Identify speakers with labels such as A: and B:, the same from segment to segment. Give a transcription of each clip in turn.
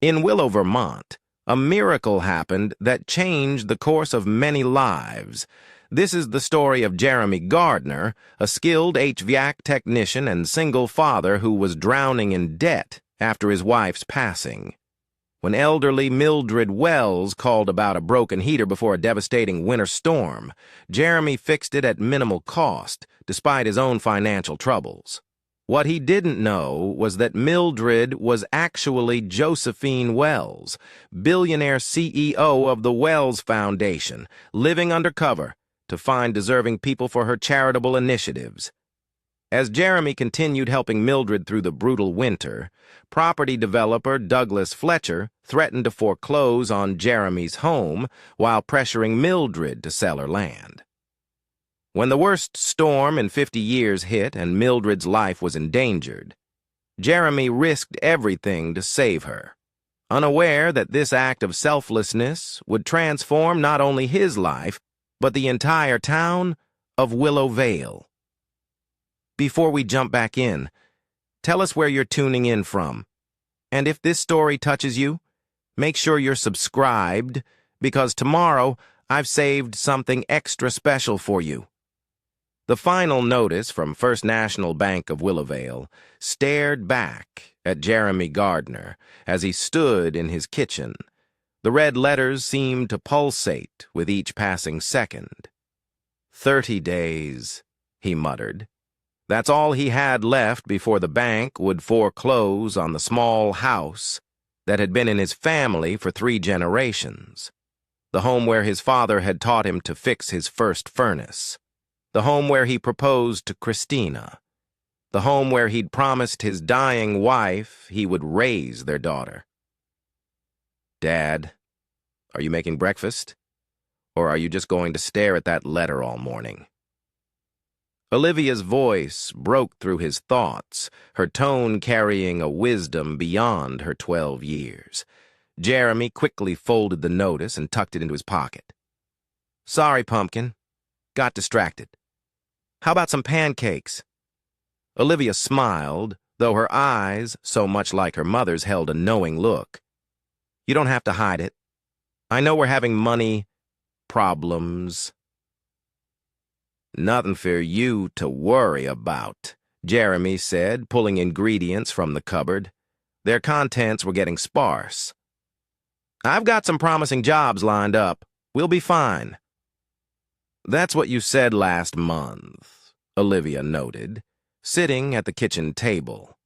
A: In Willow, Vermont, a miracle happened that changed the course of many lives. This is the story of Jeremy Gardner, a skilled HVAC technician and single father who was drowning in debt after his wife's passing. When elderly Mildred Wells called about a broken heater before a devastating winter storm, Jeremy fixed it at minimal cost, despite his own financial troubles. What he didn't know was that Mildred was actually Josephine Wells, billionaire CEO of the Wells Foundation, living undercover to find deserving people for her charitable initiatives. As Jeremy continued helping Mildred through the brutal winter, property developer Douglas Fletcher threatened to foreclose on Jeremy's home while pressuring Mildred to sell her land. When the worst storm in 50 years hit and Mildred's life was endangered, Jeremy risked everything to save her, unaware that this act of selflessness would transform not only his life, but the entire town of Willow Vale. Before we jump back in, tell us where you're tuning in from. And if this story touches you, make sure you're subscribed, because tomorrow I've saved something extra special for you. The final notice from First National Bank of Willowvale stared back at Jeremy Gardner as he stood in his kitchen. The red letters seemed to pulsate with each passing second. 30 days, he muttered. That's all he had left before the bank would foreclose on the small house that had been in his family for 3 generations. The home where his father had taught him to fix his first furnace. The home where he proposed to Christina. The home where he'd promised his dying wife he would raise their daughter. Dad, are you making breakfast? Or are you just going to stare at that letter all morning? Olivia's voice broke through his thoughts, her tone carrying a wisdom beyond her 12 years. Jeremy quickly folded the notice and tucked it into his pocket. Sorry, Pumpkin. Got distracted. How about some pancakes? Olivia smiled, though her eyes, so much like her mother's, held a knowing look. You don't have to hide it. I know we're having money problems. Nothing for you to worry about, Jeremy said, pulling ingredients from the cupboard. Their contents were getting sparse. I've got some promising jobs lined up. We'll be fine. That's what you said last month, Olivia noted, sitting at the kitchen table.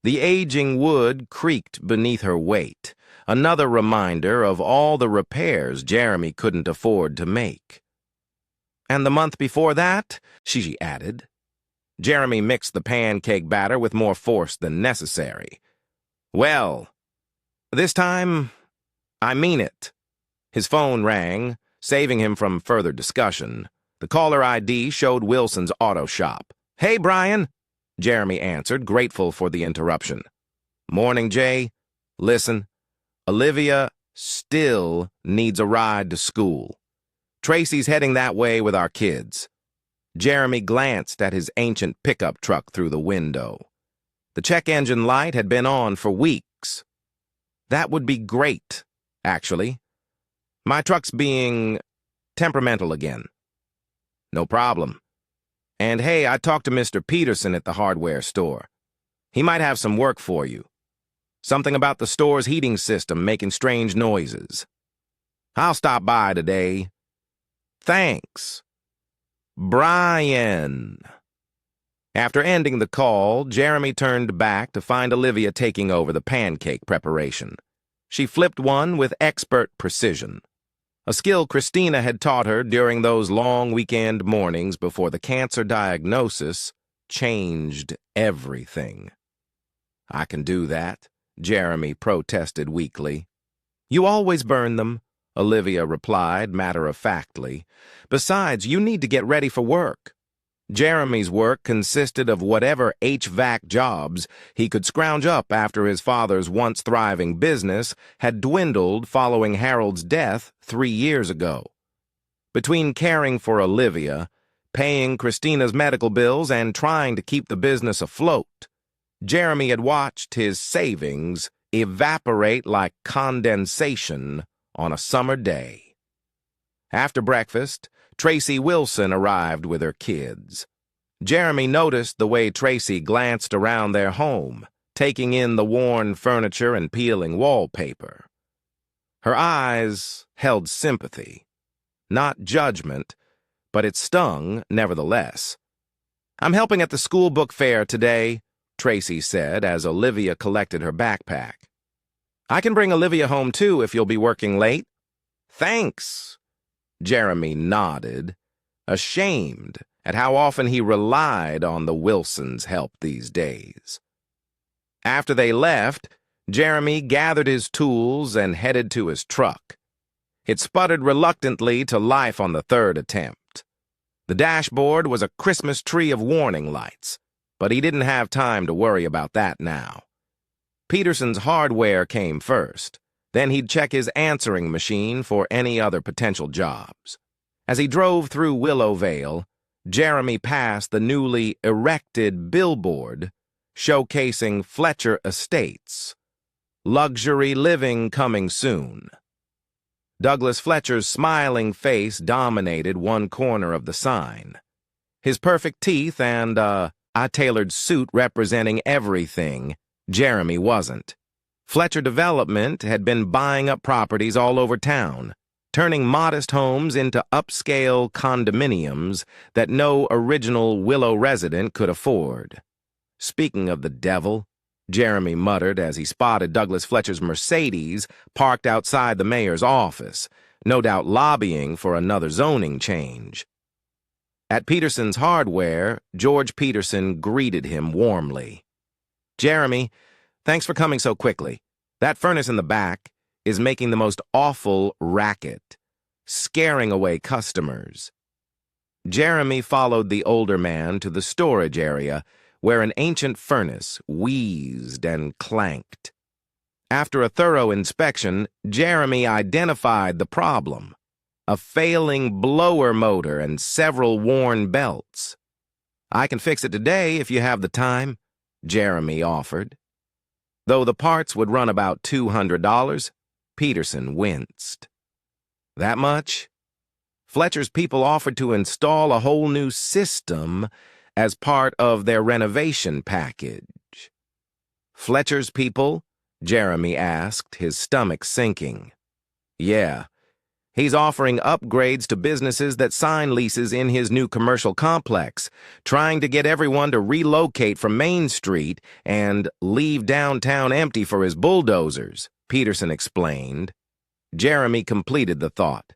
A: The aging wood creaked beneath her weight, another reminder of all the repairs Jeremy couldn't afford to make. And the month before that, she added. Jeremy mixed the pancake batter with more force than necessary. Well, this time, I mean it. His phone rang, saving him from further discussion. The caller ID showed Wilson's auto shop. Hey, Brian, Jeremy answered, grateful for the interruption. Morning, Jay. Listen, Olivia still needs a ride to school. Tracy's heading that way with our kids. Jeremy glanced at his ancient pickup truck through the window. The check engine light had been on for weeks. That would be great, actually. My truck's being temperamental again. No problem. And hey, I talked to Mr. Peterson at the hardware store. He might have some work for you. Something about the store's heating system making strange noises. I'll stop by today. Thanks. Brian. After ending the call, Jeremy turned back to find Olivia taking over the pancake preparation. She flipped one with expert precision, a skill Christina had taught her during those long weekend mornings before the cancer diagnosis changed everything. I can do that, Jeremy protested weakly. You always burn them, Olivia replied matter-of-factly. Besides, you need to get ready for work. Jeremy's work consisted of whatever HVAC jobs he could scrounge up after his father's once-thriving business had dwindled following Harold's death 3 years ago. Between caring for Olivia, paying Christina's medical bills, and trying to keep the business afloat, Jeremy had watched his savings evaporate like condensation on a summer day. After breakfast, Tracy Wilson arrived with her kids. Jeremy noticed the way Tracy glanced around their home, taking in the worn furniture and peeling wallpaper. Her eyes held sympathy, not judgment, but it stung nevertheless. "I'm helping at the school book fair today," Tracy said as Olivia collected her backpack. "I can bring Olivia home too if you'll be working late." "Thanks." Jeremy nodded, ashamed at how often he relied on the Wilsons' help these days. After they left, Jeremy gathered his tools and headed to his truck. It sputtered reluctantly to life on the third attempt. The dashboard was a Christmas tree of warning lights, but he didn't have time to worry about that now. Peterson's hardware came first. Then he'd check his answering machine for any other potential jobs. As he drove through Willowvale, Jeremy passed the newly erected billboard showcasing Fletcher Estates. Luxury living coming soon. Douglas Fletcher's smiling face dominated one corner of the sign. His perfect teeth and a tailored suit representing everything Jeremy wasn't. Fletcher Development had been buying up properties all over town, turning modest homes into upscale condominiums that no original Willow resident could afford. "Speaking of the devil," Jeremy muttered as he spotted Douglas Fletcher's Mercedes parked outside the mayor's office, no doubt lobbying for another zoning change. At Peterson's Hardware, George Peterson greeted him warmly. "Jeremy, thanks for coming so quickly. That furnace in the back is making the most awful racket, scaring away customers." Jeremy followed the older man to the storage area, where an ancient furnace wheezed and clanked. After a thorough inspection, Jeremy identified the problem: a failing blower motor and several worn belts. "I can fix it today if you have the time," Jeremy offered. Though the parts would run about $200, Peterson winced. "That much?" Fletcher's people offered to install a whole new system as part of their renovation package. "Fletcher's people?" Jeremy asked, his stomach sinking. "Yeah. He's offering upgrades to businesses that sign leases in his new commercial complex, trying to get everyone to relocate from Main Street and leave downtown empty for his bulldozers," Peterson explained. Jeremy completed the thought.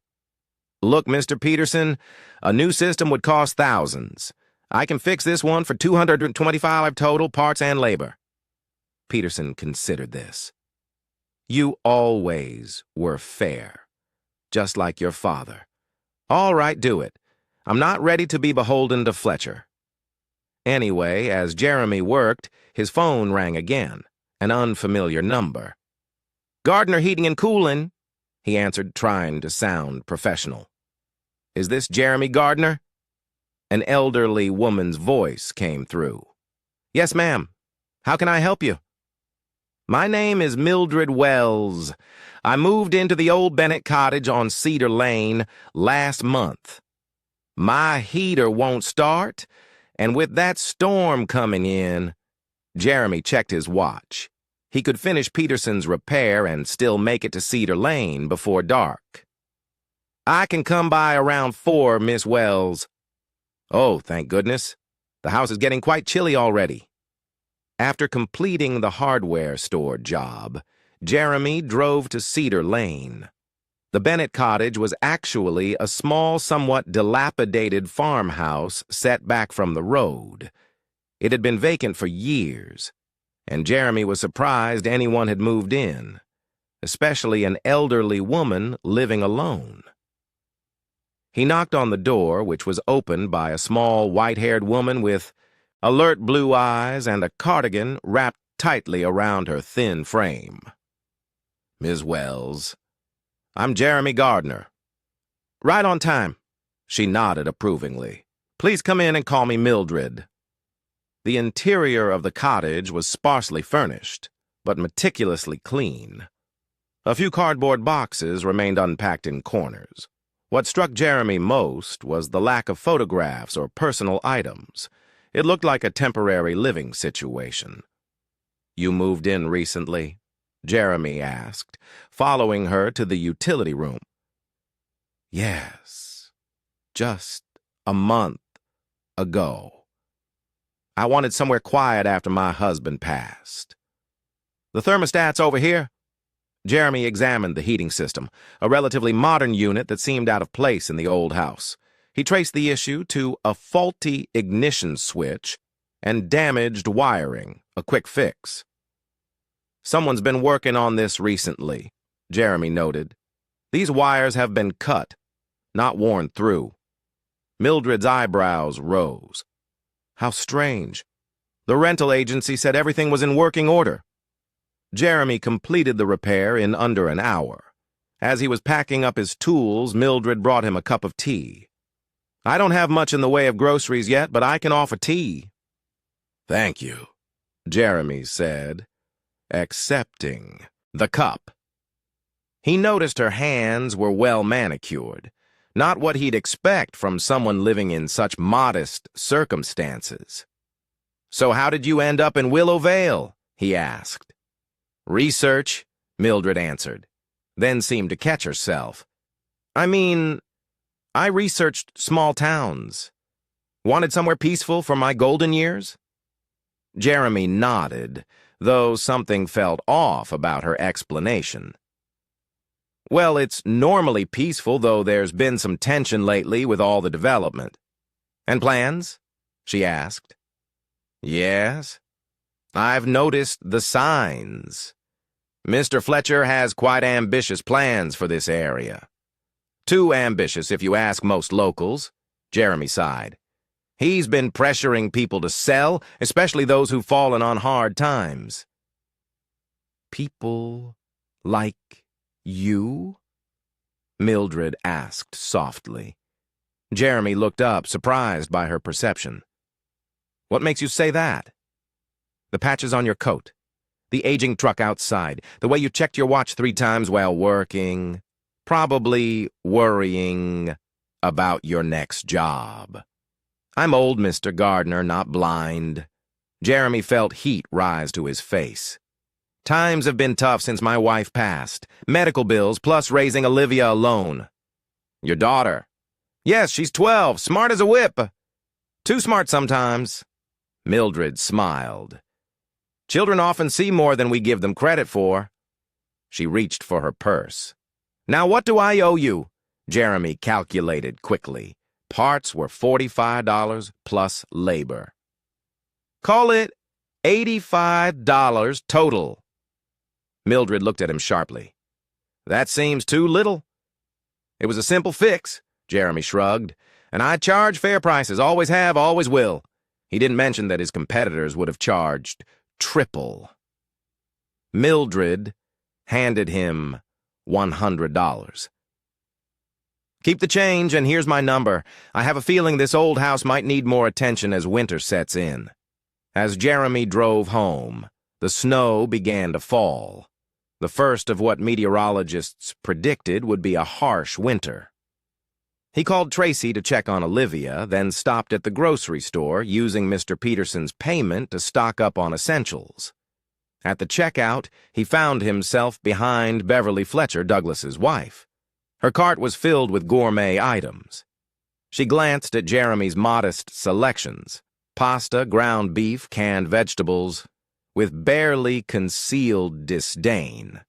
A: "Look, Mr. Peterson, a new system would cost thousands. I can fix this one for $225 total, parts and labor." Peterson considered this. "You always were fair, just like your father. All right, do it. I'm not ready to be beholden to Fletcher." Anyway, as Jeremy worked, his phone rang again, an unfamiliar number. "Gardner Heating and Cooling," he answered, trying to sound professional. "Is this Jeremy Gardner?" An elderly woman's voice came through. "Yes, ma'am. How can I help you?" "My name is Mildred Wells. I moved into the old Bennett cottage on Cedar Lane last month. My heater won't start, and with that storm coming in..." Jeremy checked his watch. He could finish Peterson's repair and still make it to Cedar Lane before dark. "I can come by around 4, Miss Wells." "Oh, thank goodness. The house is getting quite chilly already." After completing the hardware store job, Jeremy drove to Cedar Lane. The Bennett cottage was actually a small, somewhat dilapidated farmhouse set back from the road. It had been vacant for years, and Jeremy was surprised anyone had moved in, especially an elderly woman living alone. He knocked on the door, which was opened by a small, white-haired woman with alert blue eyes and a cardigan wrapped tightly around her thin frame. "Ms. Wells, I'm Jeremy Gardner." "Right on time." She nodded approvingly. "Please come in and call me Mildred." The interior of the cottage was sparsely furnished. but meticulously clean. A few cardboard boxes remained unpacked in corners. What struck Jeremy most was the lack of photographs or personal items. It looked like a temporary living situation. "You moved in recently?" Jeremy asked, following her to the utility room. "Yes, just a month ago. I wanted somewhere quiet after my husband passed." "The thermostat's over here." Jeremy examined the heating system, a relatively modern unit that seemed out of place in the old house. He traced the issue to a faulty ignition switch and damaged wiring, a quick fix. "Someone's been working on this recently," Jeremy noted. "These wires have been cut, not worn through." Mildred's eyebrows rose. "How strange. The rental agency said everything was in working order." Jeremy completed the repair in under an hour. As he was packing up his tools, Mildred brought him a cup of tea. "I don't have much in the way of groceries yet, but I can offer tea." "Thank you," Jeremy said, accepting the cup. He noticed her hands were well manicured, not what he'd expect from someone living in such modest circumstances. "So how did you end up in Willow Vale?" he asked. "Research," Mildred answered, then seemed to catch herself. I researched small towns. Wanted somewhere peaceful for my golden years?" Jeremy nodded, though something felt off about her explanation. "Well, it's normally peaceful, though there's been some tension lately with all the development." "And plans?" she asked. "Yes. I've noticed the signs. Mr. Fletcher has quite ambitious plans for this area. Too ambitious, if you ask most locals," Jeremy sighed. "He's been pressuring people to sell, especially those who've fallen on hard times." "People like you?" Mildred asked softly. Jeremy looked up, surprised by her perception. "What makes you say that?" "The patches on your coat, the aging truck outside, the way you checked your watch 3 times while working, probably worrying about your next job." "I'm old, Mr. Gardner, not blind." Jeremy felt heat rise to his face. "Times have been tough since my wife passed. Medical bills, plus raising Olivia alone." "Your daughter?" "Yes, she's 12, smart as a whip." "Too smart sometimes." Mildred smiled. "Children often see more than we give them credit for." She reached for her purse. "Now what do I owe you?" Jeremy calculated quickly. Parts were $45 plus labor. "Call it $85 total." Mildred looked at him sharply. "That seems too little." "It was a simple fix," Jeremy shrugged. "And I charge fair prices, always have, always will." He didn't mention that his competitors would have charged triple. Mildred handed him $100. "Keep the change, and here's my number. I have a feeling this old house might need more attention as winter sets in." As Jeremy drove home, the snow began to fall. The first of what meteorologists predicted would be a harsh winter. He called Tracy to check on Olivia, then stopped at the grocery store, using Mr. Peterson's payment to stock up on essentials. At the checkout, he found himself behind Beverly Fletcher, Douglas's wife. Her cart was filled with gourmet items. She glanced at Jeremy's modest selections: pasta, ground beef, canned vegetables, with barely concealed disdain.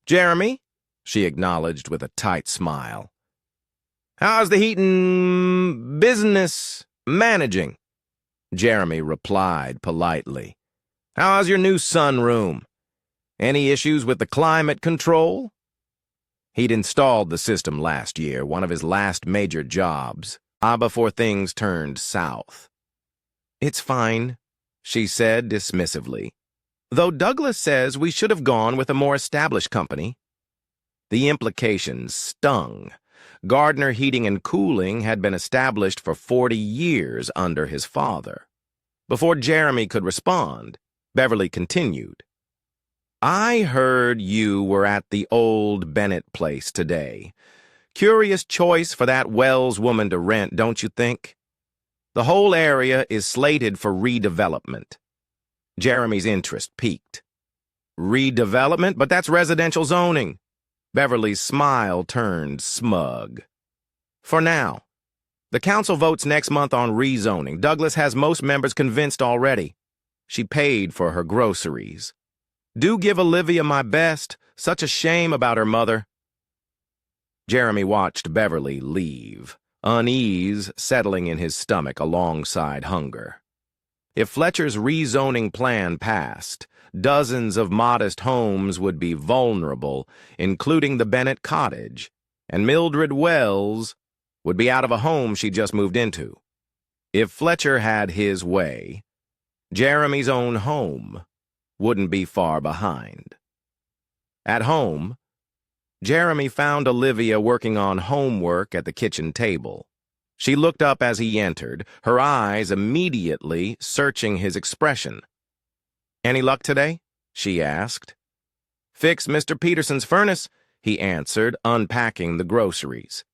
A: "Jeremy," she acknowledged with a tight smile. "How's the heating business managing?" Jeremy replied politely. "How's your new sunroom? Any issues with the climate control?" He'd installed the system last year, one of his last major jobs, before things turned south. "It's fine," she said dismissively. "Though Douglas says we should have gone with a more established company." The implications stung. Gardner Heating and Cooling had been established for 40 years under his father. Before Jeremy could respond, Beverly continued. I heard you were at the old Bennett place today. Curious choice for that Wells woman to rent, don't you think? The whole area is slated for redevelopment. Jeremy's interest peaked. Redevelopment? But that's residential zoning. Beverly's smile turned smug. For now. The council votes next month on rezoning. Douglas has most members convinced already. She paid for her groceries. Do give Olivia my best. Such a shame about her mother. Jeremy watched Beverly leave, unease settling in his stomach alongside hunger. If Fletcher's rezoning plan passed, dozens of modest homes would be vulnerable, including the Bennett cottage, and Mildred Wells would be out of a home she just moved into. If Fletcher had his way, Jeremy's own home wouldn't be far behind. At home, Jeremy found Olivia working on homework at the kitchen table. She looked up as he entered, her eyes immediately searching his expression. "Any luck today?" she asked. "Fixed Mr. Peterson's furnace," he answered, unpacking the groceries.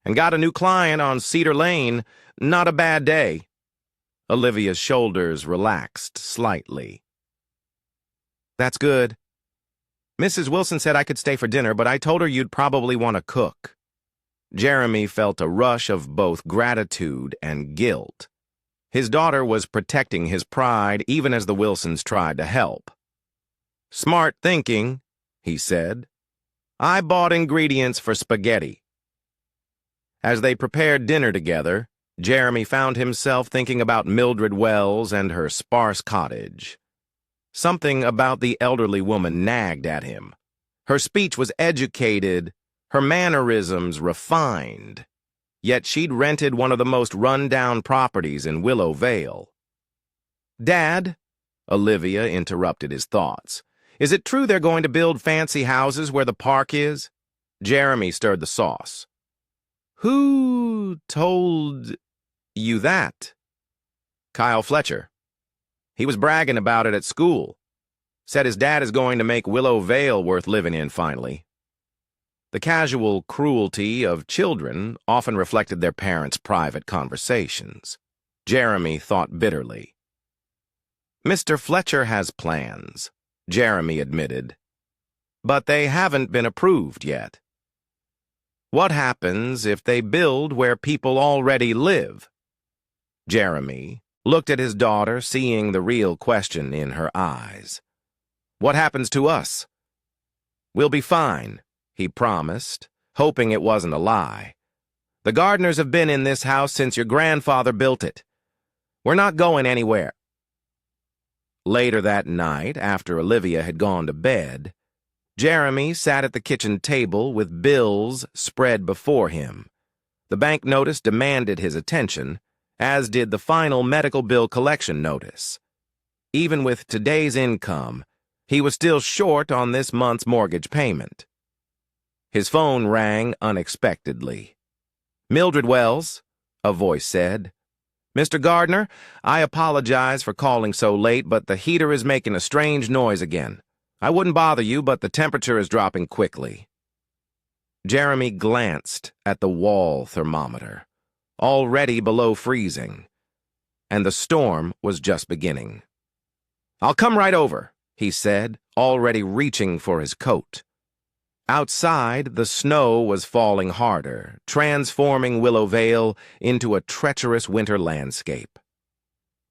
A: "And got a new client on Cedar Lane. Not a bad day." Olivia's shoulders relaxed slightly. "That's good. Mrs. Wilson said I could stay for dinner, but I told her you'd probably want to cook." Jeremy felt a rush of both gratitude and guilt. His daughter was protecting his pride even as the Wilsons tried to help. "Smart thinking," he said. "I bought ingredients for spaghetti." As they prepared dinner together, Jeremy found himself thinking about Mildred Wells and her sparse cottage. Something about the elderly woman nagged at him. Her speech was educated, her mannerisms refined, yet she'd rented one of the most run-down properties in Willow Vale. "Dad," Olivia interrupted his thoughts, "is it true they're going to build fancy houses where the park is?" Jeremy stirred the sauce. "Who told you that?" "Kyle Fletcher. He was bragging about it at school. Said his dad is going to make Willow Vale worth living in finally." The casual cruelty of children often reflected their parents' private conversations. Jeremy thought bitterly. "Mr. Fletcher has plans," Jeremy admitted, "but they haven't been approved yet." "What happens if they build where people already live?" Jeremy looked at his daughter, seeing the real question in her eyes. "What happens to us?" "We'll be fine," he promised, hoping it wasn't a lie. "The Gardners have been in this house since your grandfather built it. We're not going anywhere." Later that night, after Olivia had gone to bed, Jeremy sat at the kitchen table with bills spread before him. The bank notice demanded his attention, as did the final medical bill collection notice. Even with today's income, he was still short on this month's mortgage payment. His phone rang unexpectedly. "Mildred Wells," a voice said. "Mr. Gardner, I apologize for calling so late, but the heater is making a strange noise again. I wouldn't bother you, but the temperature is dropping quickly." Jeremy glanced at the wall thermometer, already below freezing, and the storm was just beginning. "I'll come right over," he said, already reaching for his coat. Outside, the snow was falling harder, transforming Willow Vale into a treacherous winter landscape.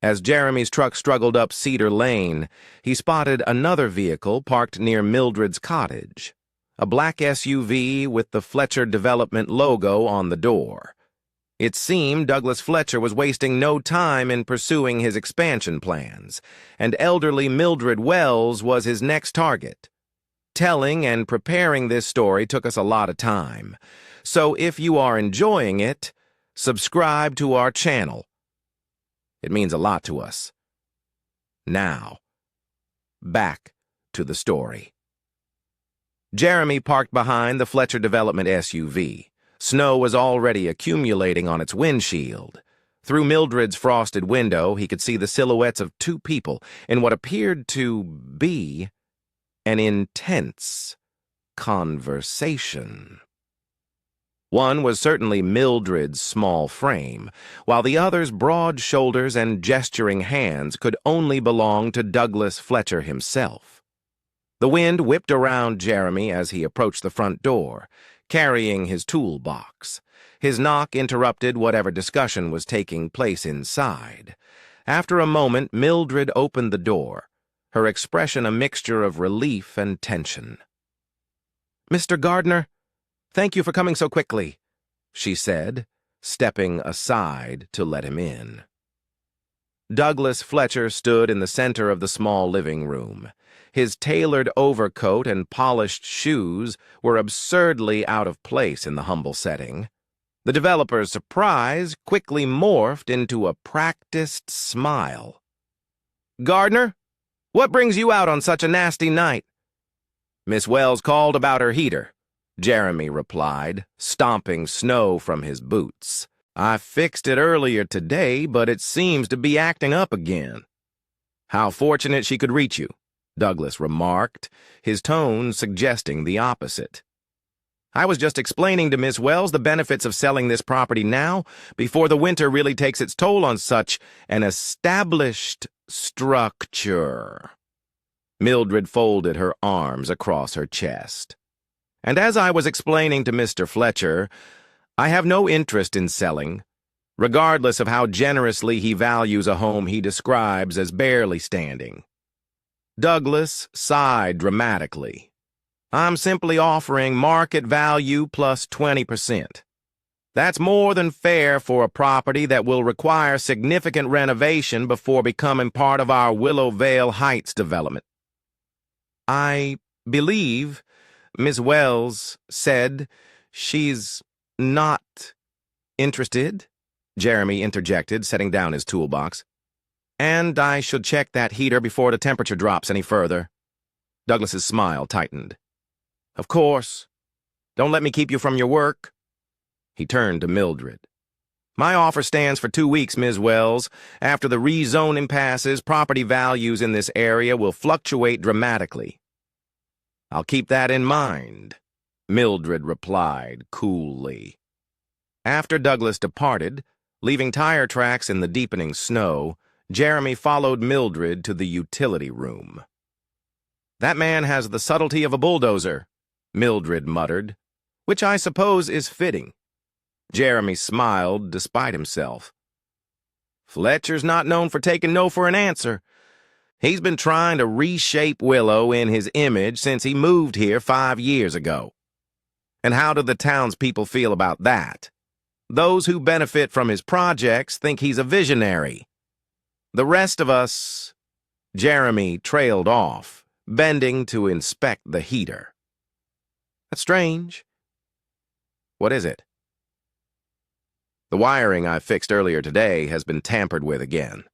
A: As Jeremy's truck struggled up Cedar Lane, he spotted another vehicle parked near Mildred's cottage, a black SUV with the Fletcher Development logo on the door. It seemed Douglas Fletcher was wasting no time in pursuing his expansion plans, and elderly Mildred Wells was his next target. Telling and preparing this story took us a lot of time, so if you are enjoying it, subscribe to our channel. It means a lot to us. Now, back to the story. Jeremy parked behind the Fletcher Development SUV. Snow was already accumulating on its windshield. Through Mildred's frosted window, he could see the silhouettes of two people in what appeared to be an intense conversation. One was certainly Mildred's small frame, while the other's broad shoulders and gesturing hands could only belong to Douglas Fletcher himself. The wind whipped around Jeremy as he approached the front door, carrying his toolbox. His knock interrupted whatever discussion was taking place inside. After a moment, Mildred opened the door, her expression a mixture of relief and tension. "Mr. Gardner, thank you for coming so quickly," she said, stepping aside to let him in. Douglas Fletcher stood in the center of the small living room. His tailored overcoat and polished shoes were absurdly out of place in the humble setting. The developer's surprise quickly morphed into a practiced smile. "Gardner, what brings you out on such a nasty night?" "Miss Wells called about her heater," Jeremy replied, stomping snow from his boots. "I fixed it earlier today, but it seems to be acting up again." "How fortunate she could reach you," Douglas remarked, his tone suggesting the opposite. "I was just explaining to Miss Wells the benefits of selling this property now, before the winter really takes its toll on such an established structure." Mildred folded her arms across her chest. "And as I was explaining to Mr. Fletcher, I have no interest in selling, regardless of how generously he values a home he describes as barely standing." Douglas sighed dramatically. "I'm simply offering market value plus 20%. That's more than fair for a property that will require significant renovation before becoming part of our Willowvale Heights development." "I believe Miss Wells said she's not interested," Jeremy interjected, setting down his toolbox. "And I should check that heater before the temperature drops any further." Douglas's smile tightened. "Of course. Don't let me keep you from your work." He turned to Mildred. "My offer stands for 2 weeks, Ms. Wells. After the rezoning passes, property values in this area will fluctuate dramatically." "I'll keep that in mind," Mildred replied coolly. After Douglas departed, leaving tire tracks in the deepening snow, Jeremy followed Mildred to the utility room. "That man has the subtlety of a bulldozer," Mildred muttered, "which I suppose is fitting." Jeremy smiled despite himself. "Fletcher's not known for taking no for an answer. He's been trying to reshape Willow in his image since he moved here 5 years ago. And how do the townspeople feel about that? Those who benefit from his projects think he's a visionary. The rest of us—" Jeremy trailed off, bending to inspect the heater. "That's strange." "What is it?" "The wiring I fixed earlier today has been tampered with again.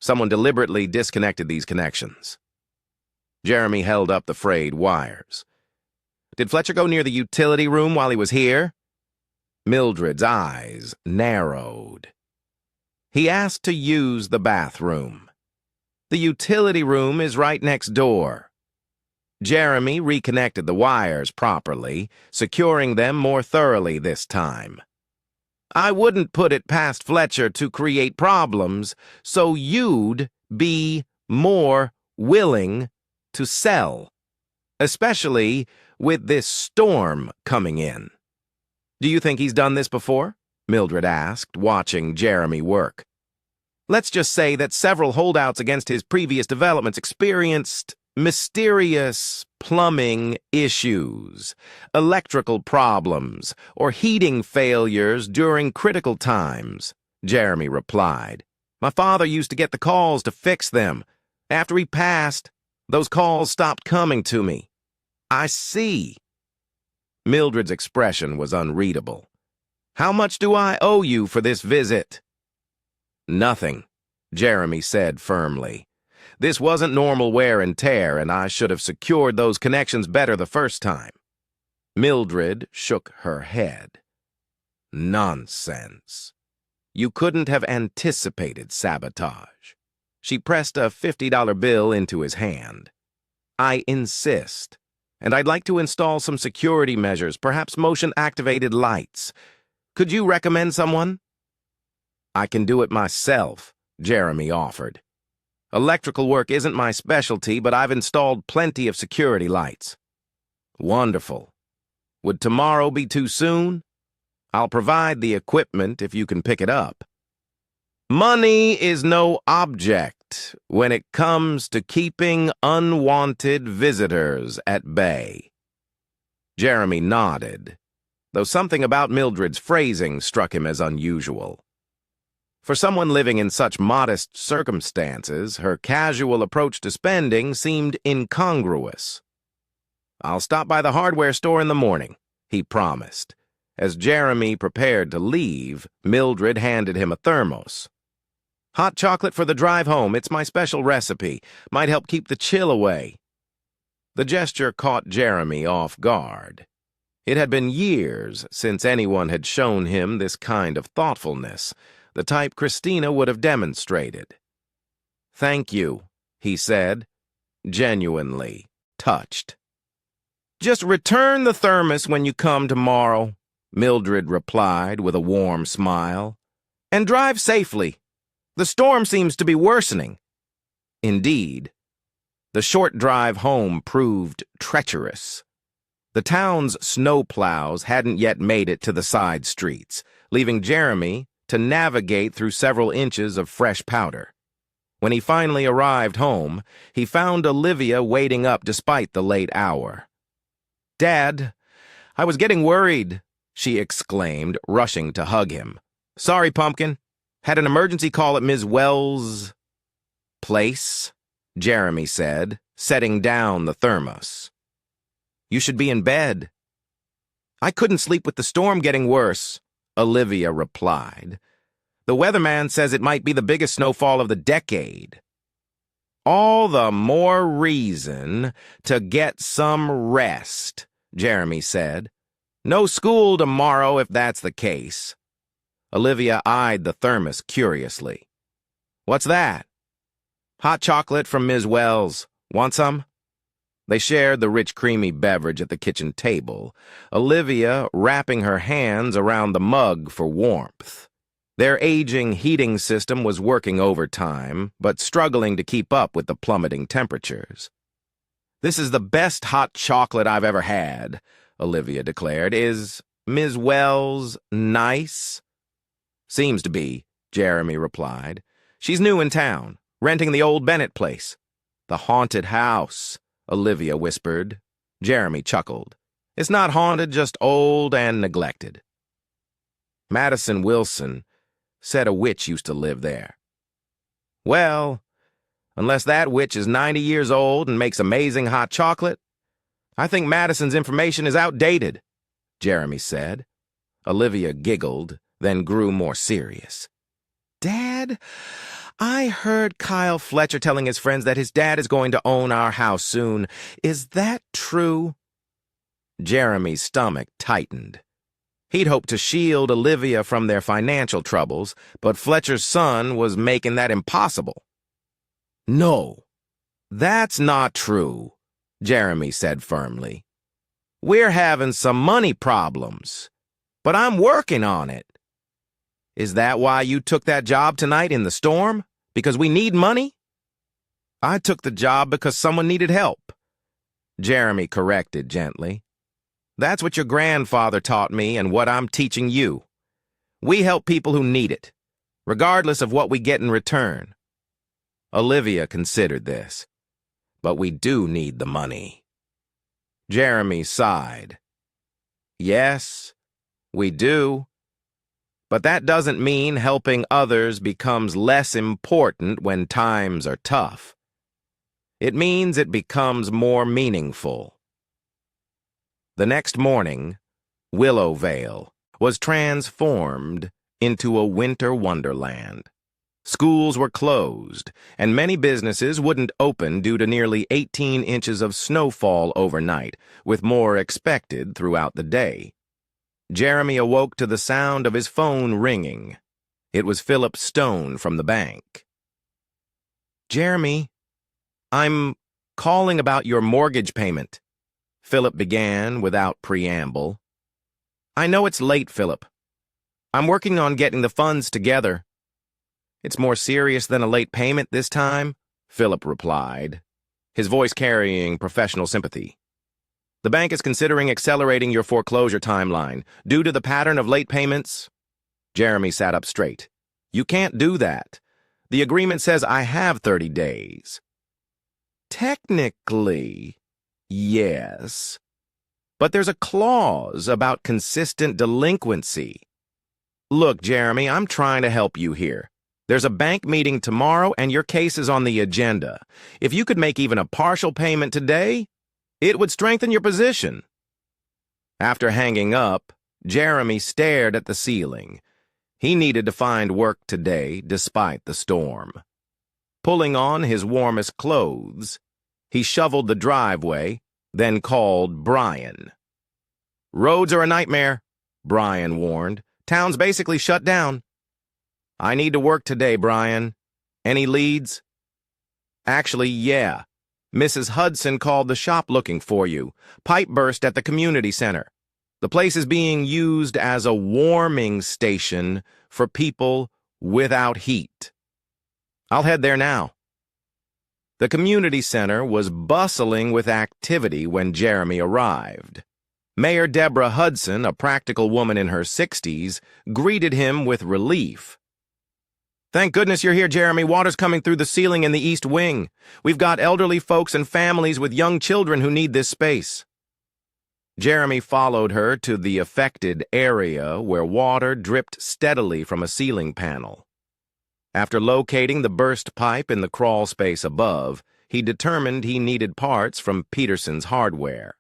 A: Someone deliberately disconnected these connections." Jeremy held up the frayed wires. "Did Fletcher go near the utility room while he was here?" Mildred's eyes narrowed. "He asked to use the bathroom. The utility room is right next door." Jeremy reconnected the wires properly, securing them more thoroughly this time. "I wouldn't put it past Fletcher to create problems so you'd be more willing to sell, especially with this storm coming in." "Do you think he's done this before?" Mildred asked, watching Jeremy work. "Let's just say that several holdouts against his previous developments experienced mysterious plumbing issues, electrical problems, or heating failures during critical times," Jeremy replied. "My father used to get the calls to fix them. After he passed, those calls stopped coming to me." "I see." Mildred's expression was unreadable. "How much do I owe you for this visit?" "Nothing," Jeremy said firmly. "This wasn't normal wear and tear, and I should have secured those connections better the first time." Mildred shook her head. "Nonsense. You couldn't have anticipated sabotage." She pressed a $50 bill into his hand. I insist. And I'd like to install some security measures, perhaps motion-activated lights. Could you recommend someone? I can do it myself, Jeremy offered. Electrical work isn't my specialty, but I've installed plenty of security lights. Wonderful. Would tomorrow be too soon? I'll provide the equipment if you can pick it up. Money is no object when it comes to keeping unwanted visitors at bay. Jeremy nodded, though something about Mildred's phrasing struck him as unusual. For someone living in such modest circumstances, her casual approach to spending seemed incongruous. "I'll stop by the hardware store in the morning," he promised. As Jeremy prepared to leave, Mildred handed him a thermos. "Hot chocolate for the drive home. It's my special recipe. Might help keep the chill away." The gesture caught Jeremy off guard. It had been years since anyone had shown him this kind of thoughtfulness, the type Christina would have demonstrated. "Thank you," he said, genuinely touched. "Just return the thermos when you come tomorrow," Mildred replied with a warm smile. "And drive safely. The storm seems to be worsening." Indeed, the short drive home proved treacherous. The town's snowplows hadn't yet made it to the side streets, leaving Jeremy to navigate through several inches of fresh powder. When he finally arrived home, he found Olivia waiting up despite the late hour. "Dad, I was getting worried," she exclaimed, rushing to hug him. "Sorry, Pumpkin. Had an emergency call at Ms. Wells' place," Jeremy said, setting down the thermos. "You should be in bed." "I couldn't sleep with the storm getting worse," Olivia replied. "The weatherman says it might be the biggest snowfall of the decade." "All the more reason to get some rest," Jeremy said. "No school tomorrow if that's the case." Olivia eyed the thermos curiously. "What's that?" "Hot chocolate from Ms. Wells. Want some?" They shared the rich, creamy beverage at the kitchen table, Olivia wrapping her hands around the mug for warmth. Their aging heating system was working overtime, but struggling to keep up with the plummeting temperatures. "This is the best hot chocolate I've ever had," Olivia declared. "Is Ms. Wells nice?" "Seems to be," Jeremy replied. "She's new in town, renting the old Bennett place." "The haunted house," Olivia whispered. Jeremy chuckled. "It's not haunted, just old and neglected." Madison Wilson said a witch used to live there. "Well, unless that witch is 90 years old and makes amazing hot chocolate, I think Madison's information is outdated," Jeremy said. Olivia giggled, then grew more serious. "Dad, I heard Kyle Fletcher telling his friends that his dad is going to own our house soon. Is that true?" Jeremy's stomach tightened. He'd hoped to shield Olivia from their financial troubles, but Fletcher's son was making that impossible. "No, that's not true," Jeremy said firmly. "We're having some money problems, but I'm working on it." "Is that why you took that job tonight in the storm? Because we need money?" "I took the job because someone needed help," Jeremy corrected gently. "That's what your grandfather taught me and what I'm teaching you. We help people who need it, regardless of what we get in return." Olivia considered this. "But we do need the money." Jeremy sighed. "Yes, we do. But that doesn't mean helping others becomes less important when times are tough. It means it becomes more meaningful." The next morning, Willowvale was transformed into a winter wonderland. Schools were closed, and many businesses wouldn't open due to nearly 18 inches of snowfall overnight, with more expected throughout the day. Jeremy awoke to the sound of his phone ringing. It was Philip Stone from the bank. "Jeremy, I'm Calling about your mortgage payment, Philip began without preamble. I know it's late, Philip. I'm working on getting the funds together. It's more serious than a late payment this time, Philip replied, his voice carrying professional sympathy. The bank is considering accelerating your foreclosure timeline due to the pattern of late payments. Jeremy sat up straight. You can't do that. The agreement says I have 30 days. Technically, yes. But there's a clause about consistent delinquency. Look, Jeremy, I'm trying to help you here. There's a bank meeting tomorrow and your case is on the agenda. If you could make even a partial payment today, it would strengthen your position. After hanging up, Jeremy stared at the ceiling. He needed to find work today despite the storm. Pulling on his warmest clothes, he shoveled the driveway, then called Brian. Roads are a nightmare, Brian warned. Town's basically shut down. I need to work today, Brian. Any leads? Actually, yeah. Mrs. Hudson called the shop looking for you. Pipe burst at the community center. The place is being used as a warming station for people without heat. I'll head there now. The community center was bustling with activity when Jeremy arrived. Mayor Deborah Hudson, a practical woman in her 60s, greeted him with relief. Thank goodness you're here, Jeremy. Water's coming through the ceiling in the east wing. We've got elderly folks and families with young children who need this space. Jeremy followed her to the affected area where water dripped steadily from a ceiling panel. After locating the burst pipe in the crawl space above, he determined he needed parts from Peterson's Hardware.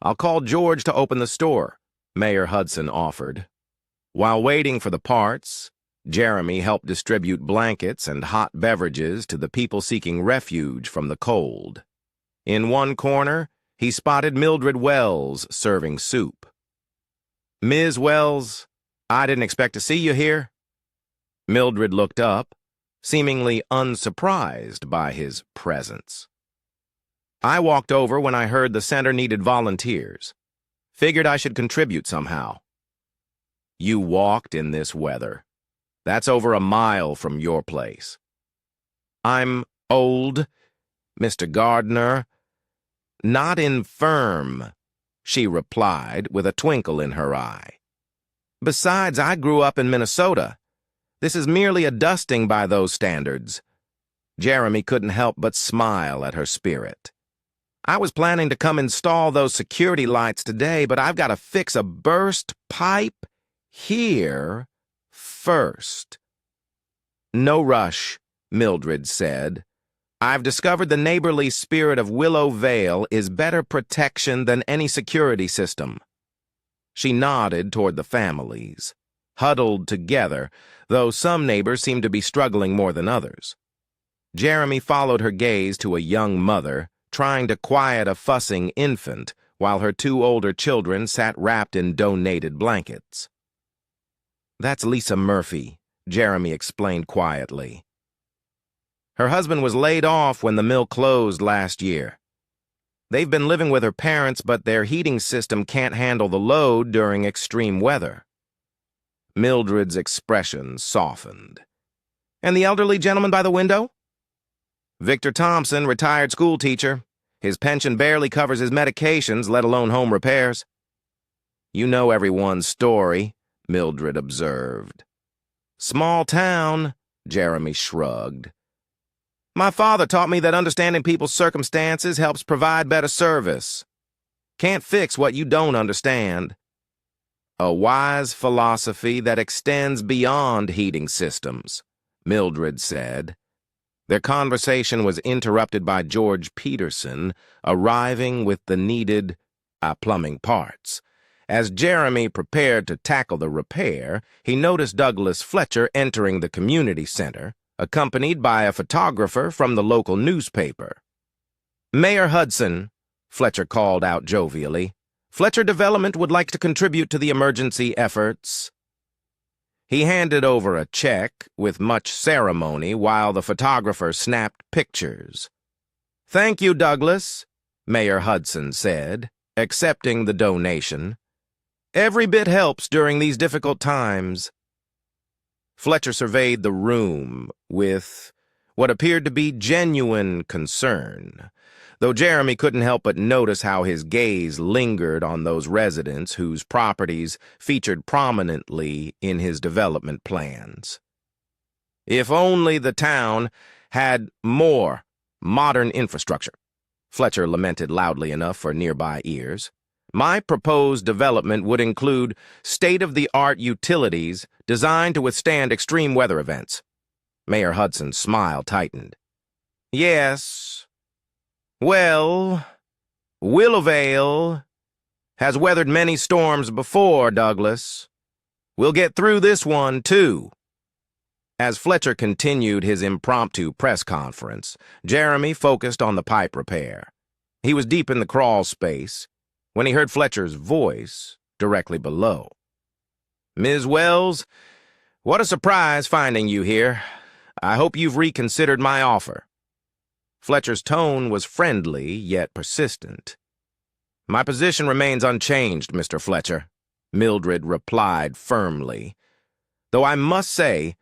A: I'll call George to open the store, Mayor Hudson offered. While waiting for the parts, Jeremy helped distribute blankets and hot beverages to the people seeking refuge from the cold. In one corner, he spotted Mildred Wells serving soup. Ms. Wells, I didn't expect to see you here. Mildred looked up, seemingly unsurprised by his presence. I walked over when I heard the center needed volunteers. Figured I should contribute somehow. You walked in this weather. That's over a mile from your place. I'm old, Mr. Gardner. Not infirm, she replied with a twinkle in her eye. Besides, I grew up in Minnesota. This is merely a dusting by those standards. Jeremy couldn't help but smile at her spirit. I was planning to come install those security lights today, but I've got to fix a burst pipe here first. No rush, Mildred said. I've discovered the neighborly spirit of Willow Vale is better protection than any security system. She nodded toward the families, huddled together, though some neighbors seemed to be struggling more than others. Jeremy followed her gaze to a young mother, trying to quiet a fussing infant, while her two older children sat wrapped in donated blankets. That's Lisa Murphy, Jeremy explained quietly. Her husband was laid off when the mill closed last year. They've been living with her parents, but their heating system can't handle the load during extreme weather. Mildred's expression softened. And the elderly gentleman by the window? Victor Thompson, retired school teacher. His pension barely covers his medications, let alone home repairs. You know everyone's story, Mildred observed. Small town, Jeremy shrugged. My father taught me that understanding people's circumstances helps provide better service. Can't fix what you don't understand. A wise philosophy that extends beyond heating systems, Mildred said. Their conversation was interrupted by George Peterson arriving with the needed plumbing parts. As Jeremy prepared to tackle the repair, he noticed Douglas Fletcher entering the community center, accompanied by a photographer from the local newspaper. Mayor Hudson, Fletcher called out jovially, Fletcher Development would like to contribute to the emergency efforts. He handed over a check with much ceremony while the photographer snapped pictures. "Thank you, Douglas," Mayor Hudson said, accepting the donation. "Every bit helps during these difficult times." Fletcher surveyed the room with what appeared to be genuine concern, though Jeremy couldn't help but notice how his gaze lingered on those residents whose properties featured prominently in his development plans. If only the town had more modern infrastructure, Fletcher lamented loudly enough for nearby ears. My proposed development would include state-of-the-art utilities designed to withstand extreme weather events. Mayor Hudson's smile tightened. Yes. Well, Willowvale has weathered many storms before, Douglas. We'll get through this one, too. As Fletcher continued his impromptu press conference, Jeremy focused on the pipe repair. He was deep in the crawl space when he heard Fletcher's voice directly below. "Ms. Wells, what a surprise finding you here. I hope you've reconsidered my offer." Fletcher's tone was friendly, yet persistent. "My position remains unchanged, Mr. Fletcher," Mildred replied firmly. "Though I must say,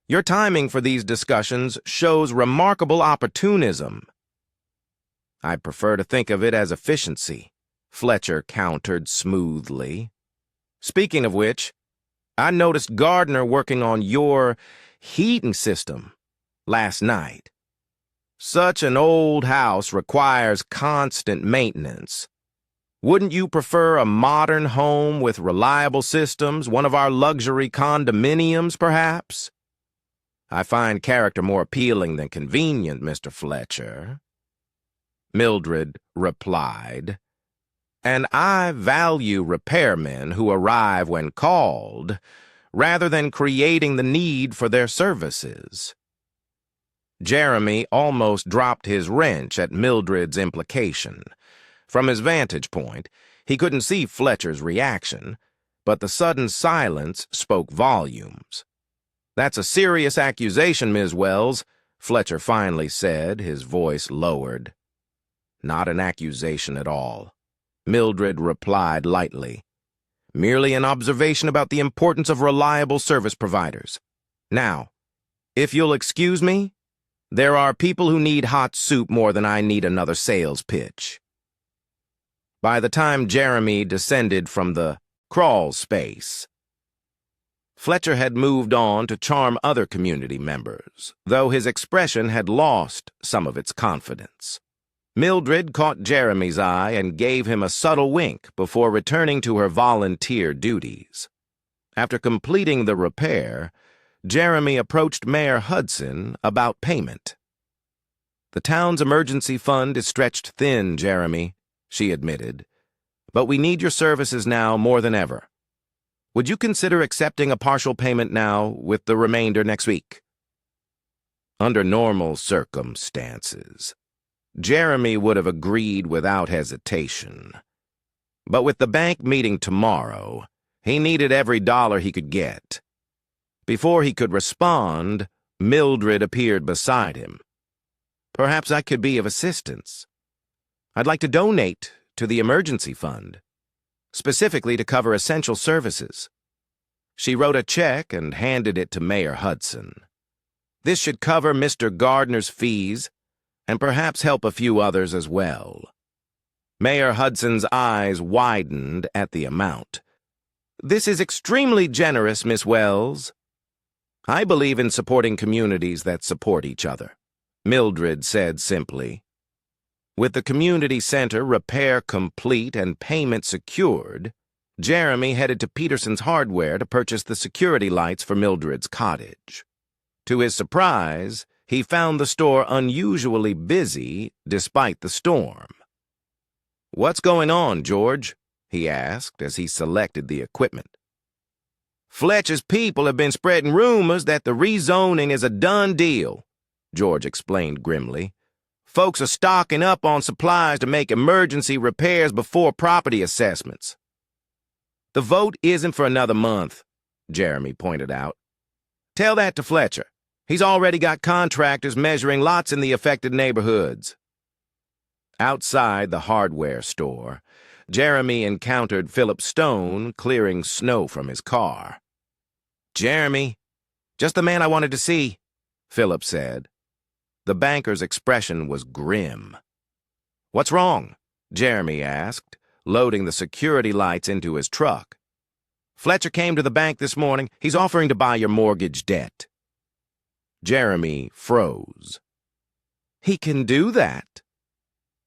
A: your timing for these discussions shows remarkable opportunism." "I prefer to think of it as efficiency," Fletcher countered smoothly. "Speaking of which, I noticed Gardner working on your heating system last night. Such an old house requires constant maintenance. Wouldn't you prefer a modern home with reliable systems, one of our luxury condominiums, perhaps?" "I find character more appealing than convenient, Mr. Fletcher," Mildred replied. "And I value repairmen who arrive when called, rather than creating the need for their services." Jeremy almost dropped his wrench at Mildred's implication. From his vantage point, he couldn't see Fletcher's reaction, but the sudden silence spoke volumes. "That's a serious accusation, Ms. Wells," Fletcher finally said, his voice lowered. "Not an accusation at all," Mildred replied lightly. "Merely an observation about the importance of reliable service providers. Now, if you'll excuse me, there are people who need hot soup more than I need another sales pitch." By the time Jeremy descended from the crawl space, Fletcher had moved on to charm other community members, though his expression had lost some of its confidence. Mildred caught Jeremy's eye and gave him a subtle wink before returning to her volunteer duties. After completing the repair, Jeremy approached Mayor Hudson about payment. "The town's emergency fund is stretched thin, Jeremy," she admitted, "but we need your services now more than ever. Would you consider accepting a partial payment now with the remainder next week?" Under normal circumstances, Jeremy would have agreed without hesitation. But with the bank meeting tomorrow, he needed every dollar he could get. Before he could respond, Mildred appeared beside him. "Perhaps I could be of assistance. I'd like to donate to the emergency fund, specifically to cover essential services." She wrote a check and handed it to Mayor Hudson. "This should cover Mr. Gardner's fees and perhaps help a few others as well." Mayor Hudson's eyes widened at the amount. "This is extremely generous, Miss Wells." "I believe in supporting communities that support each other," Mildred said simply. With the community center repair complete and payment secured, Jeremy headed to Peterson's Hardware to purchase the security lights for Mildred's cottage. To his surprise, he found the store unusually busy despite the storm. "What's going on, George?" he asked as he selected the equipment. "Fletcher's people have been spreading rumors that the rezoning is a done deal," George explained grimly. "Folks are stocking up on supplies to make emergency repairs before property assessments." "The vote isn't for another month," Jeremy pointed out. "Tell that to Fletcher. He's already got contractors measuring lots in the affected neighborhoods." Outside the hardware store, Jeremy encountered Philip Stone clearing snow from his car. "Jeremy, just the man I wanted to see," Philip said. The banker's expression was grim. "What's wrong?" Jeremy asked, loading the security lights into his truck. "Fletcher came to the bank this morning. He's offering to buy your mortgage debt." Jeremy froze. "He can do that?"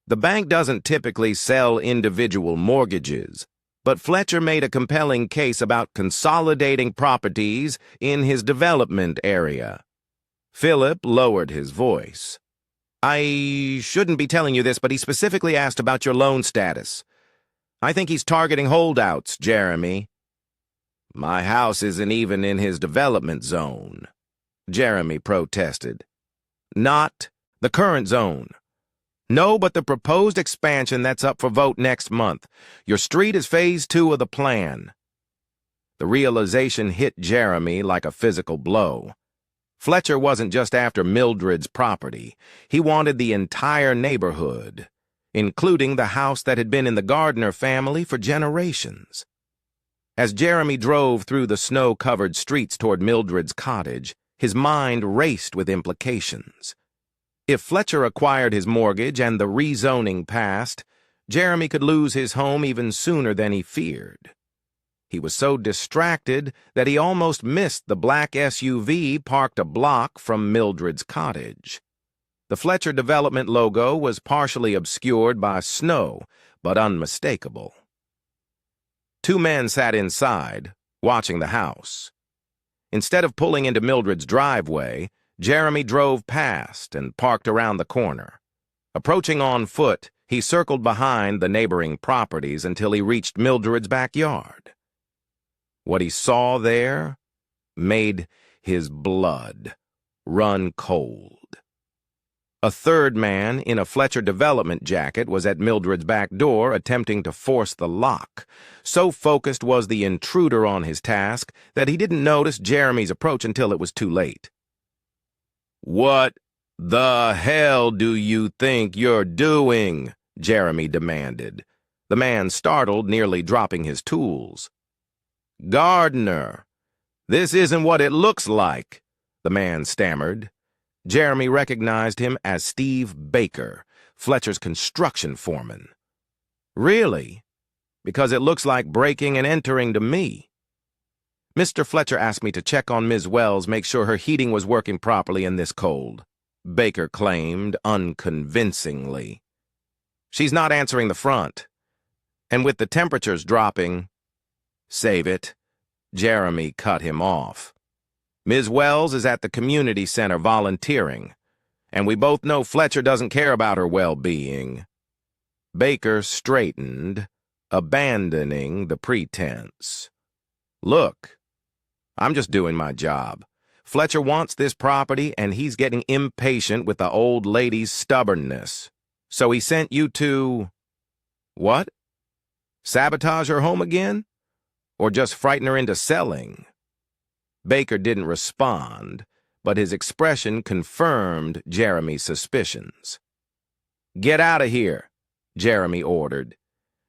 A: The bank doesn't typically sell individual mortgages, but Fletcher made a compelling case about consolidating properties in his development area. Philip lowered his voice. "I shouldn't be telling you this, but he specifically asked about your loan status. I think he's targeting holdouts, Jeremy." "My house isn't even in his development zone," Jeremy protested. "Not the current zone. No, but the proposed expansion that's up for vote next month. Your street is phase 2 of the plan." The realization hit Jeremy like a physical blow. Fletcher wasn't just after Mildred's property. He wanted the entire neighborhood, including the house that had been in the Gardner family for generations. As Jeremy drove through the snow-covered streets toward Mildred's cottage, his mind raced with implications. If Fletcher acquired his mortgage and the rezoning passed, Jeremy could lose his home even sooner than he feared. He was so distracted that he almost missed the black SUV parked a block from Mildred's cottage. The Fletcher Development logo was partially obscured by snow, but unmistakable. Two men sat inside, watching the house. Instead of pulling into Mildred's driveway, Jeremy drove past and parked around the corner. Approaching on foot, he circled behind the neighboring properties until he reached Mildred's backyard. What he saw there made his blood run cold. A third man in a Fletcher Development jacket was at Mildred's back door attempting to force the lock. So focused was the intruder on his task that he didn't notice Jeremy's approach until it was too late. "What the hell do you think you're doing?" Jeremy demanded. The man startled, nearly dropping his tools. "Gardner, this isn't what it looks like," the man stammered. Jeremy recognized him as Steve Baker, Fletcher's construction foreman. "Really? Because it looks like breaking and entering to me." "Mr. Fletcher asked me to check on Ms. Wells, make sure her heating was working properly in this cold," Baker claimed unconvincingly. "She's not answering the front. And with the temperatures dropping—" "Save it," Jeremy cut him off. "Ms. Wells is at the community center volunteering, and we both know Fletcher doesn't care about her well-being." Baker straightened, abandoning the pretense. "Look, I'm just doing my job. Fletcher wants this property, and he's getting impatient with the old lady's stubbornness. So he sent you to... what? Sabotage her home again? Or just frighten her into selling?" Baker didn't respond, but his expression confirmed Jeremy's suspicions. "Get out of here," Jeremy ordered,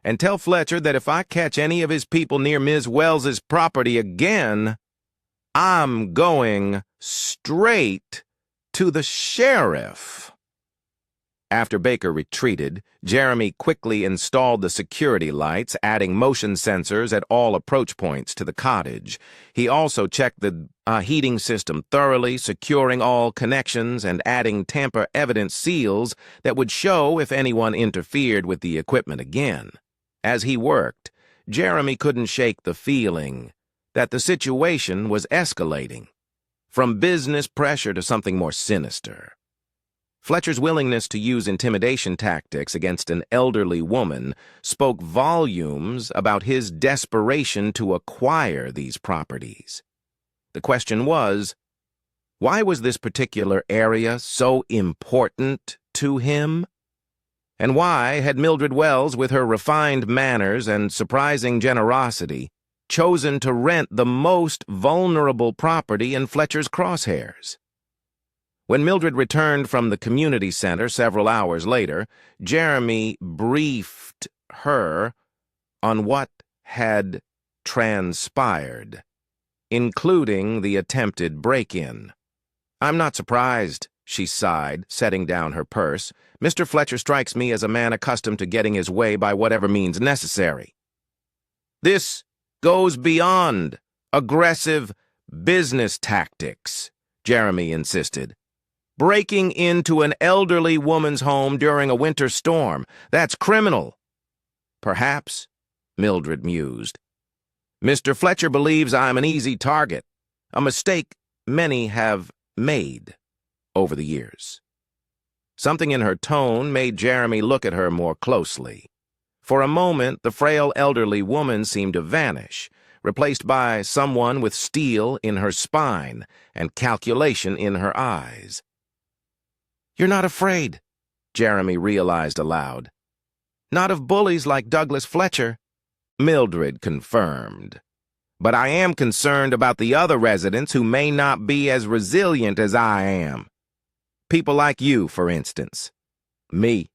A: "and tell Fletcher that if I catch any of his people near Ms. Wells's property again, I'm going straight to the sheriff." After Baker retreated, Jeremy quickly installed the security lights, adding motion sensors at all approach points to the cottage. He also checked the heating system thoroughly, securing all connections and adding tamper evidence seals that would show if anyone interfered with the equipment again. As he worked, Jeremy couldn't shake the feeling that the situation was escalating, from business pressure to something more sinister. Fletcher's willingness to use intimidation tactics against an elderly woman spoke volumes about his desperation to acquire these properties. The question was, why was this particular area so important to him? And why had Mildred Wells, with her refined manners and surprising generosity, chosen to rent the most vulnerable property in Fletcher's crosshairs? When Mildred returned from the community center several hours later, Jeremy briefed her on what had transpired, including the attempted break-in. "I'm not surprised," she sighed, setting down her purse. "Mr. Fletcher strikes me as a man accustomed to getting his way by whatever means necessary." "This goes beyond aggressive business tactics," Jeremy insisted. "Breaking into an elderly woman's home during a winter storm, that's criminal." "Perhaps," Mildred mused. "Mr. Fletcher believes I'm an easy target, a mistake many have made over the years." Something in her tone made Jeremy look at her more closely. For a moment, the frail elderly woman seemed to vanish, replaced by someone with steel in her spine and calculation in her eyes. "You're not afraid," Jeremy realized aloud. "Not of bullies like Douglas Fletcher," Mildred confirmed. "But I am concerned about the other residents who may not be as resilient as I am. People like you, for instance. Me.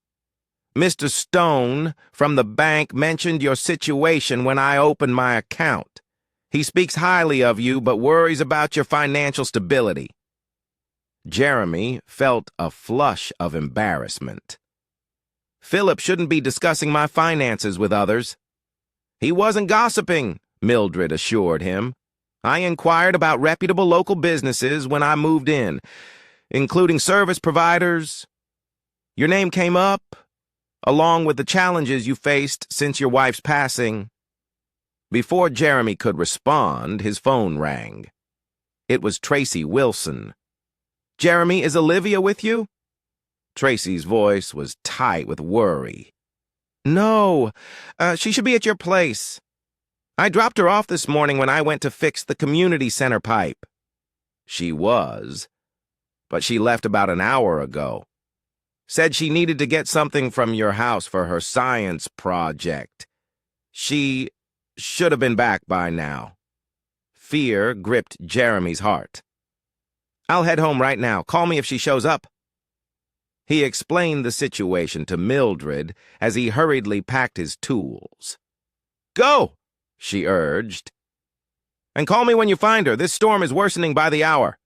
A: Mr. Stone from the bank mentioned your situation when I opened my account. He speaks highly of you, but worries about your financial stability." Jeremy felt a flush of embarrassment. "Philip shouldn't be discussing my finances with others." "He wasn't gossiping," Mildred assured him. "I inquired about reputable local businesses when I moved in, including service providers. Your name came up, along with the challenges you faced since your wife's passing." Before Jeremy could respond, his phone rang. It was Tracy Wilson. "Jeremy, is Olivia with you?" Tracy's voice was tight with worry. "No, she should be at your place. I dropped her off this morning when I went to fix the community center pipe." "She was, but she left about an hour ago. Said she needed to get something from your house for her science project. She should have been back by now." Fear gripped Jeremy's heart. "I'll head home right now. Call me if she shows up." He explained the situation to Mildred as he hurriedly packed his tools. "Go," she urged. "And call me when you find her. This storm is worsening by the hour."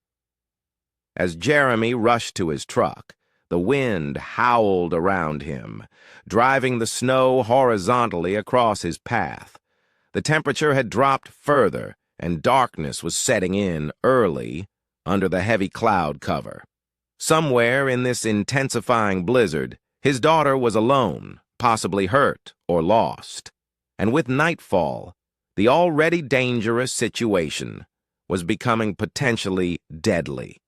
A: As Jeremy rushed to his truck, the wind howled around him, driving the snow horizontally across his path. The temperature had dropped further, and darkness was setting in early under the heavy cloud cover. Somewhere in this intensifying blizzard, his daughter was alone, possibly hurt or lost. And with nightfall, the already dangerous situation was becoming potentially deadly.